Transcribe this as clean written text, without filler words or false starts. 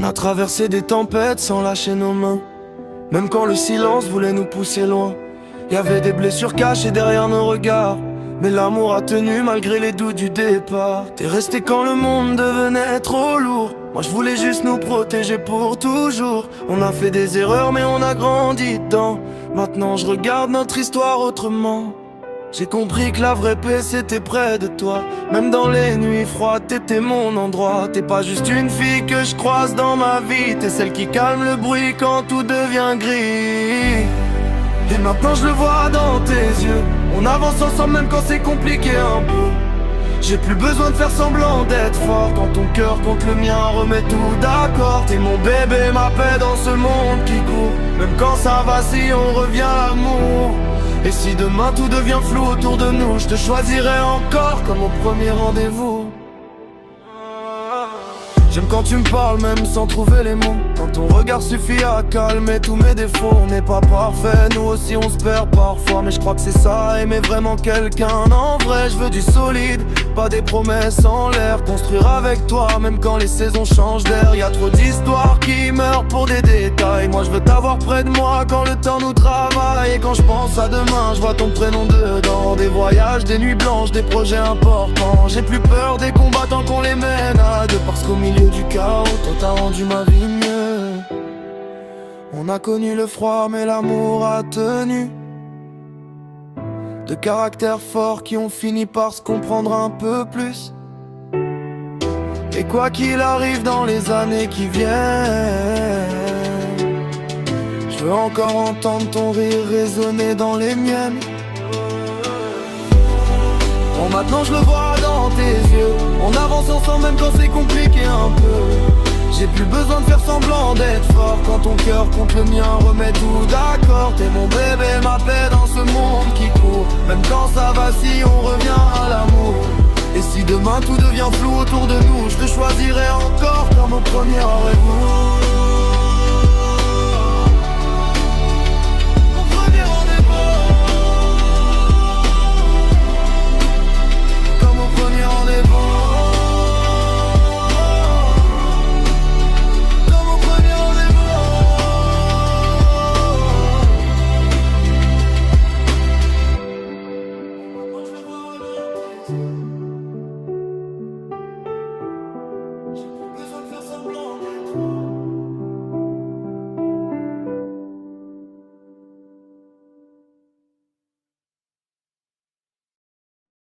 On a traversé des tempêtes sans lâcher nos mains, même quand le silence voulait nous pousser loin. Y avait des blessures cachées derrière nos regards, mais l'amour a tenu malgré les doutes du départ. T'es resté quand le monde devenait trop lourd. Moi je voulais juste nous protéger pour toujours. On a fait des erreurs mais on a grandi dedans. Maintenant je regarde notre histoire autrement. J'ai compris que la vraie paix c'était près de toi. Même dans les nuits froides t'étais mon endroit. T'es pas juste une fille que je croise dans ma vie, t'es celle qui calme le bruit quand tout devient gris. Et maintenant je le vois dans tes yeux, on avance ensemble même quand c'est compliqué un peu. J'ai plus besoin de faire semblant d'être fort, quand ton cœur contre le mien remet tout d'accord. T'es mon bébé, ma paix dans ce monde qui court. Même quand ça vacille on revient à l'amour. Et si demain tout devient flou autour de nous, je te choisirai encore comme au premier rendez-vous. J'aime quand tu me parles même sans trouver les mots, quand ton regard suffit à calmer tous mes défauts. On n'est pas parfait, nous aussi on se perd parfois, mais je crois que c'est ça, aimer vraiment quelqu'un. En vrai je veux du solide, pas des promesses en l'air. Construire avec toi même quand les saisons changent d'air. Y'a trop d'histoires qui meurent pour des détails. Moi je veux t'avoir près de moi quand le temps nous travaille. Et quand je pense à demain je vois ton prénom dedans. Des voyages, des nuits blanches, des projets importants. J'ai plus peur des combats tant qu'on les mène à deux, parce qu'au milieu du chaos, toi t'as rendu ma vie mieux. On a connu le froid mais l'amour a tenu. De caractères forts qui ont fini par se comprendre un peu plus. Et quoi qu'il arrive dans les années qui viennent, je veux encore entendre ton rire résonner dans les miennes. Bon maintenant je le vois dans tes yeux, on avance ensemble même quand c'est compliqué un peu. J'ai plus besoin de faire semblant d'être fort, quand ton cœur contre le mien remet tout d'accord. T'es mon bébé, ma paix dans ce monde qui court. Même quand ça vacille on revient à l'amour. Et si demain tout devient flou autour de nous, je te choisirai encore comme au premier rendez-vous.